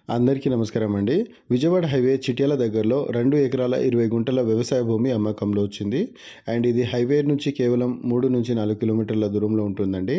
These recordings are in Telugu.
అందరికీ నమస్కారం అండి. విజయవాడ హైవే చిట్యాల దగ్గరలో 2 ఎకరాల 20 గుంటల వ్యవసాయ భూమి అమ్మకంలో వచ్చింది. అండ్ ఇది హైవే నుంచి కేవలం 3-4 కిలోమీటర్ల దూరంలో ఉంటుందండి.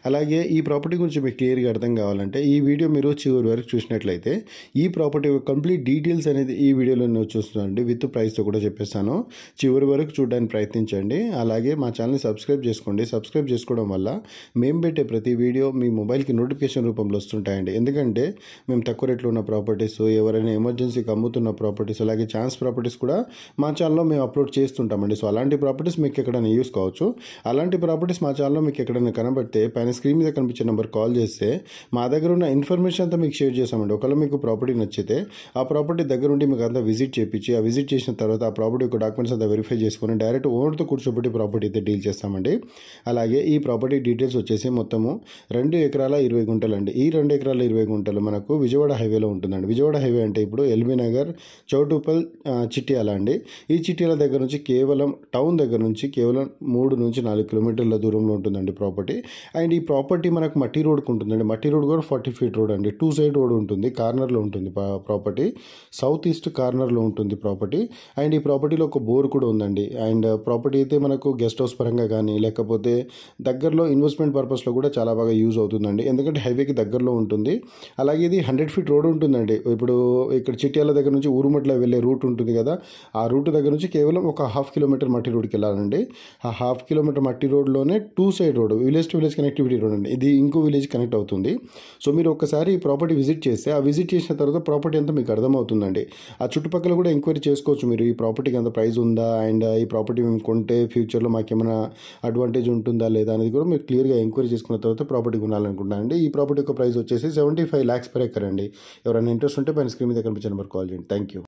అలాగే ఈ ప్రాపర్టీ గురించి మీకు క్లియర్గా అర్థం కావాలంటే ఈ వీడియో మీరు చివరి వరకు చూసినట్లయితే ఈ ప్రాపర్టీ కంప్లీట్ డీటెయిల్స్ అనేది ఈ వీడియోలో నేను చూస్తున్నానండి. విత్ ప్రైస్తో కూడా చెప్పేస్తాను. చివరి వరకు చూడడానికి ప్రయత్నించండి. అలాగే మా ఛానల్ని సబ్స్క్రైబ్ చేసుకోండి. సబ్స్క్రైబ్ చేసుకోవడం వల్ల మేము పెట్టే ప్రతి వీడియో మీ మొబైల్కి నోటిఫికేషన్ రూపంలో వస్తుంటాయండి. ఎందుకంటే మేము తక్కువ రేట్లో ప్రాపర్టీస్, ఎవరైనా ఎమర్జెన్సీకి అమ్ముతున్న ప్రాపర్టీస్, అలాగే ఛాన్స్ ప్రాపర్టీస్ కూడా మా ఛానల్లో మేము అప్లోడ్ చేస్తుంటామండి. సో అలాంటి ప్రాపర్టీస్ మీకు ఎక్కడైనా యూస్ కావచ్చు. అలాంటి ప్రాపర్టీస్ మా ఛానల్లో మీకు ఎక్కడైనా కనబడితే పైన స్క్రీన్ మీద కనిపించే నెంబర్ కాల్ చేస్తే మా దగ్గర ఉన్న ఇన్ఫర్మేషన్ అంతా మీకు షేర్ చేస్తామండి. ఒకవేళ మీకు ప్రాపర్టీ నచ్చితే ఆ ప్రాపర్టీ దగ్గర ఉండి మీకు అంతా విజిట్ చేయించి, ఆ విజిట్ చేసిన తర్వాత ఆ ప్రాపర్టీ యొక్క డాక్యుమెంట్స్ అంతా వెరిఫై చేసుకుని డైరెక్ట్ ఓనర్తో కూర్చోబెట్టి ప్రాపర్టీ అయితే డీల్ చేస్తామండి. అలాగే ఈ ప్రాపర్టీ డీటెయిల్స్ వచ్చేసి మొత్తము 2 ఎకరాల 20 గుంటలు అండి. ఈ 2 ఎకరాల 20 గుంటలు మనకు విజయవాడ హైవేలో ఉంటుందండి. విజయవాడ హైవే అంటే ఇప్పుడు ఎల్బీ నగర్, చౌటుప్పల్, చిట్యాల అండి. ఈ చిట్యాల దగ్గర నుంచి కేవలం టౌన్ దగ్గర నుంచి కేవలం 3-4 కిలోమీటర్ల దూరంలో ఉంటుందండి ప్రాపర్టీ. అండ్ ఈ ప్రాపర్టీ మనకు మట్టి రోడ్కు ఉంటుందండి. మట్టి రోడ్ కూడా 40 ఫీట్ రోడ్ అండి. 2 సైడ్ రోడ్ ఉంటుంది. కార్నర్లో ఉంటుంది ప్రాపర్టీ. సౌత్ ఈస్ట్ కార్నర్లో ఉంటుంది ప్రాపర్టీ. అండ్ ఈ ప్రాపర్టీలో ఒక బోర్ కూడా ఉందండి. అండ్ ప్రాపర్టీ అయితే మనకు గెస్ట్ హౌస్ పరంగా కానీ లేకపోతే దగ్గరలో ఇన్వెస్ట్మెంట్ పర్పస్లో కూడా చాలా బాగా యూజ్ అవుతుందండి. ఎందుకంటే హైవేకి దగ్గరలో ఉంటుంది. అలాగే ఇది 100 ఫీట్ రోడ్ ఉంటుందండి. ఇప్పుడు ఇక్కడ చిట్యాల దగ్గర నుంచి ఊరుమట్ల వెళ్ళే రూట్ ఉంటుంది కదా, ఆ రూట్ దగ్గర నుంచి కేవలం ఒక 1/2 కిలోమీటర్ మట్టి రోడ్కి వెళ్ళాలండి. ఆ 1/2 కిలోమీటర్ మట్టి రోడ్లోనే 2 side road, village to village connectivity road అండి. ఇది ఇంకో విలేజ్ కనెక్ట్ అవుతుంది. సో మీరు ఒక్కసారి ఈ ప్రాపర్టీ విజిట్ చేస్తే, ఆ విజిట్ చేసిన తర్వాత ప్రాపర్టీ అంతా మీకు అర్థమవుతుందండి. ఆ చుట్టుపక్కల కూడా ఎంక్వైరీ చేసుకోవచ్చు మీరు. ఈ ప్రాపర్టీకి అంత ప్రైస్ ఉందా, అండ్ ఈ ప్రాపర్టీ మేము కొంటే ఫ్యూచర్లో మాకు ఏమైనా అడ్వాంటేజ్ ఉంటుందా లేదా అనేది కూడా మీరు క్లియర్గా ఎంక్వైరీ చేసుకున్న తర్వాత ప్రాపర్టీ కొనాలనుకుంటున్నాను అండి. ఈ ప్రాపర్టీ యొక్క ప్రైస్ వచ్చేసి 75 lakhs per acre అండి. ఎవరైనా ఇంట్రెస్ట్ ఉంటే పైన స్క్రీన్ మీద కనిపించే నెంబర్ కాల్ చేయండి. Thank you.